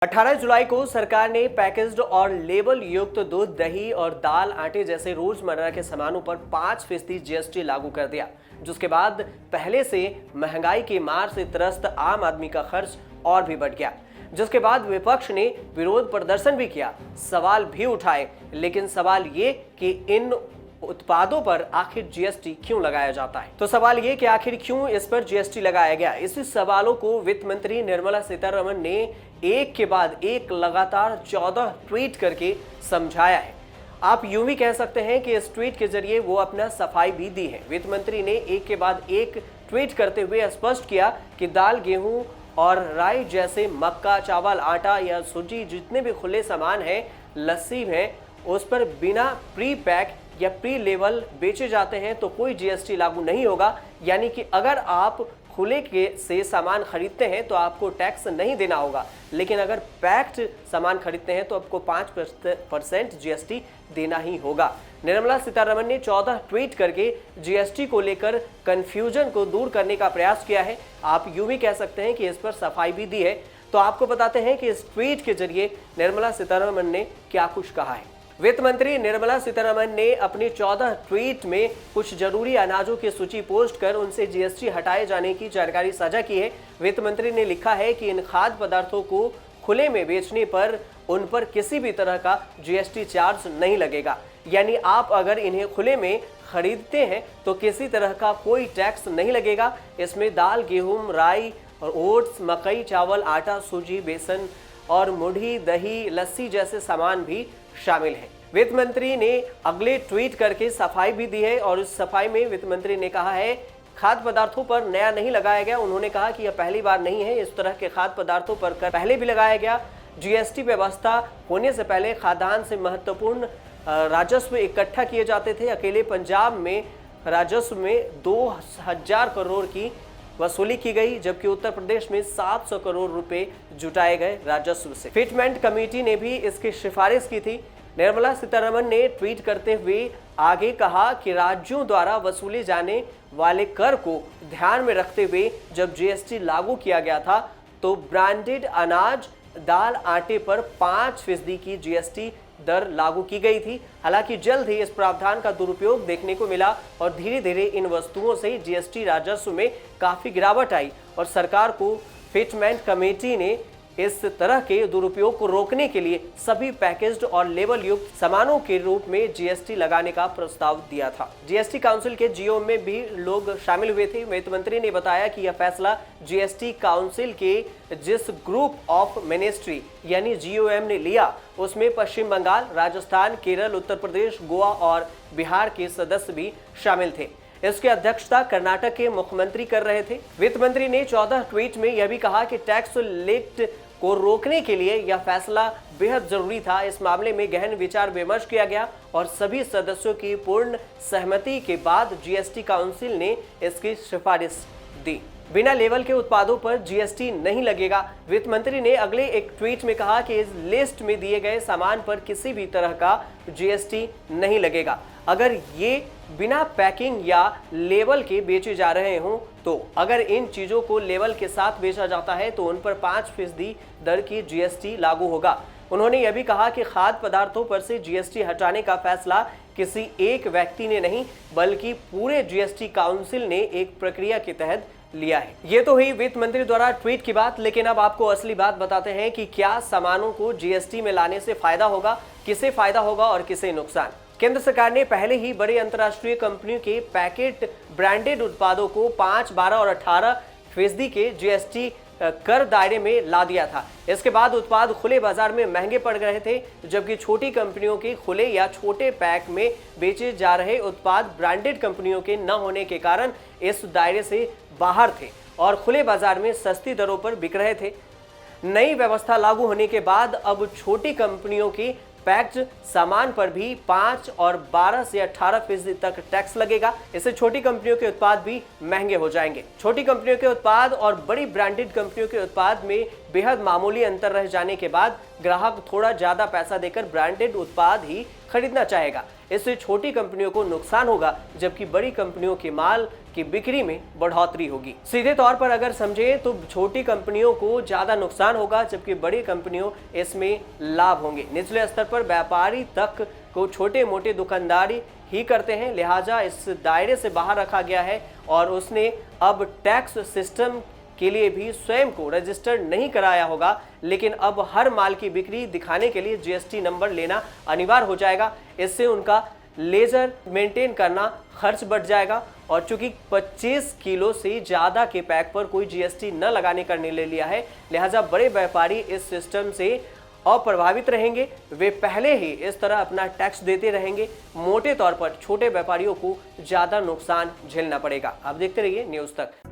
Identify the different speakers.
Speaker 1: 18 जुलाई को सरकार ने पैकेज्ड और लेबल युक्त दूध, दही और दाल, आटे जैसे रोजमर्रा के सामानों पर 5% जीएसटी लागू कर दिया, जिसके बाद पहले से महंगाई की मार से त्रस्त आम आदमी का खर्च और भी बढ़ गया। जिसके बाद विपक्ष ने विरोध प्रदर्शन भी किया, सवाल भी उठाए, लेकिन सवाल ये कि इन उत्पादों पर आखिर जीएसटी क्यों लगाया जाता है। तो सवाल ये कि आखिर क्यों इस पर जीएसटी लगाया गया। इसी सवालों को वित्त मंत्री निर्मला सीतारमण ने एक के बाद एक लगातार 14 ट्वीट करके समझाया है। आप यूं भी कह सकते हैं कि इस ट्वीट के जरिए वो अपना सफाई भी दी है। वित्त मंत्री ने एक के बाद एक ट्वीट करते हुए स्पष्ट किया कि दाल, गेहूं और राई जैसे मक्का, चावल, आटा या सूजी जितने भी खुले सामान हैं, लस्सी है, उस पर बिना प्री पैक या प्री लेवल बेचे जाते हैं तो कोई जीएसटी लागू नहीं होगा। यानी कि अगर आप खुले के से सामान खरीदते हैं तो आपको टैक्स नहीं देना होगा, लेकिन अगर पैक्ड सामान खरीदते हैं तो आपको 5% जीएसटी देना ही होगा। निर्मला सीतारमण ने 14 ट्वीट करके जीएसटी को लेकर कंफ्यूजन को दूर करने का प्रयास किया है। आप यूं भी कह सकते हैं कि इस पर सफाई भी दी है। तो आपको बताते हैं कि इस ट्वीट के जरिए निर्मला सीतारमण ने क्या कुछ कहा है। वित्त मंत्री निर्मला सीतारमण ने अपने 14 ट्वीट में कुछ जरूरी अनाजों की सूची पोस्ट कर उनसे जीएसटी हटाए जाने की जानकारी साझा की है। वित्त मंत्री ने लिखा है कि इन खाद्य पदार्थों को खुले में बेचने पर उन पर किसी भी तरह का जीएसटी चार्ज नहीं लगेगा। यानी आप अगर इन्हें खुले में खरीदते हैं तो किसी तरह का कोई टैक्स नहीं लगेगा। इसमें दाल, गेहूं, राई और ओट्स, मकई, चावल, आटा, सूजी, बेसन और मुढ़ी, दही, लस्सी जैसे सामान भी शामिल है। वित्त मंत्री ने अगले ट्वीट करके सफाई भी दी है और इस सफाई में वित्त मंत्री ने कहा है खाद्य पदार्थों पर नया नहीं लगाया गया। उन्होंने कहा कि यह पहली बार नहीं है, इस तरह के खाद्य पदार्थों पर कर पहले भी लगाया गया। जीएसटी व्यवस्था होने से पहले खाद्यान्न से महत्वपूर्ण राजस्व इकट्ठा किए जाते थे। अकेले पंजाब में राजस्व में 2000 करोड़ की वसूली की गई, जबकि उत्तर प्रदेश में 700 करोड़ रुपए जुटाए गए राजस्व से। फिटमेंट कमेटी ने भी इसकी सिफारिश की थी। निर्मला सीतारमण ने ट्वीट करते हुए आगे कहा कि राज्यों द्वारा वसूले जाने वाले कर को ध्यान में रखते हुए जब जीएसटी लागू किया गया था तो ब्रांडेड अनाज, दाल, आटे पर 5% की जीएसटी दर लागू की गई थी। हालांकि जल्द ही इस प्रावधान का दुरुपयोग देखने को मिला और धीरे धीरे इन वस्तुओं से जीएसटी राजस्व में काफी गिरावट आई और सरकार को फिटमेंट कमेटी ने इस तरह के दुरुपयोग को रोकने के लिए सभी पैकेज्ड और लेबल युक्त सामानों के रूप में जीएसटी लगाने का प्रस्ताव दिया था। जीएसटी काउंसिल के जीओ में भी लोग शामिल हुए थे। वित्त मंत्री ने बताया कि यह फैसला जीएसटी काउंसिल के जिस ग्रुप ऑफ मिनिस्ट्री यानी जीओएम ने लिया उसमें पश्चिम बंगाल, राजस्थान, केरल, उत्तर प्रदेश, गोवा और बिहार के सदस्य भी शामिल थे। इसकी अध्यक्षता कर्नाटक के मुख्यमंत्री कर रहे थे। वित्त मंत्री ने 14 ट्वीट में यह भी कहा कि टैक्स लिफ्ट को रोकने के लिए यह फैसला बेहद जरूरी था। इस मामले में गहन विचार विमर्श किया गया और सभी सदस्यों की पूर्ण सहमति के बाद जीएसटी काउंसिल ने इसकी सिफारिश दी। बिना लेवल के उत्पादों पर जीएसटी नहीं लगेगा। वित्त मंत्री ने अगले एक ट्वीट में कहा कि इस लिस्ट में दिए गए सामान पर किसी भी तरह का जीएसटी नहीं लगेगा। अगर ये बिना पैकिंग या लेबल के बेचे जा रहे हों तो अगर इन चीज़ों को लेबल के साथ बेचा जाता है तो उन पर 5% दर की जीएसटी लागू होगा। उन्होंने यह भी कहा कि खाद्य पदार्थों पर से जीएसटी हटाने का फैसला किसी एक व्यक्ति ने नहीं बल्कि पूरे जीएसटी काउंसिल ने एक प्रक्रिया के तहत लिया है। ये तो हुई वित्त मंत्री द्वारा ट्वीट की बात, लेकिन अब आपको असली बात बताते हैं कि क्या सामानों को जीएसटी में लाने से फायदा होगा, किसे फायदा होगा और किसे नुकसान। केंद्र सरकार ने पहले ही बड़ी अंतर्राष्ट्रीय कंपनियों के पैकेट ब्रांडेड उत्पादों को 5, 12 और 18% के जीएसटी कर दायरे में ला दिया था। इसके बाद उत्पाद खुले बाजार में महंगे पड़ रहे थे, जबकि छोटी कंपनियों के खुले या छोटे पैक में बेचे जा रहे उत्पाद ब्रांडेड कंपनियों के न होने के कारण इस दायरे से बाहर थे और खुले बाजार में सस्ती दरों पर बिक रहे थे। नई व्यवस्था लागू होने के बाद अब छोटी कंपनियों की पैक्ड सामान पर भी 5 और 12 से 18% तक टैक्स लगेगा। इससे छोटी कंपनियों के उत्पाद भी महंगे हो जाएंगे। छोटी कंपनियों के उत्पाद और बड़ी ब्रांडेड कंपनियों के उत्पाद में बेहद मामूली अंतर रह जाने के बाद ग्राहक थोड़ा ज्यादा पैसा देकर ब्रांडेड उत्पाद ही खरीदना चाहेगा। इससे छोटी कंपनियों को नुकसान होगा, जबकि बड़ी कंपनियों के माल कि बिक्री में बढ़ोतरी होगी। सीधे तौर पर अगर समझे तो छोटी कंपनियों को ज्यादा नुकसान होगा, जबकि बड़ी कंपनियों इसमें लाभ होंगे। निचले स्तर पर व्यापारी तक को छोटे मोटे दुकानदारी ही करते हैं, लिहाजा इस दायरे से बाहर रखा गया है और उसने अब टैक्स सिस्टम के लिए भी स्वयं को रजिस्टर नहीं कराया होगा, लेकिन अब हर माल की बिक्री दिखाने के लिए जीएसटी नंबर लेना अनिवार्य हो जाएगा। इससे उनका लेजर मेंटेन करना खर्च बढ़ जाएगा और चूंकि 25 किलो से ज़्यादा के पैक पर कोई जीएसटी न लगाने का निर्णय लिया है, लिहाजा बड़े व्यापारी इस सिस्टम से अप्रभावित रहेंगे। वे पहले ही इस तरह अपना टैक्स देते रहेंगे। मोटे तौर पर छोटे व्यापारियों को ज़्यादा नुकसान झेलना पड़ेगा। आप देखते रहिए न्यूज़ तक।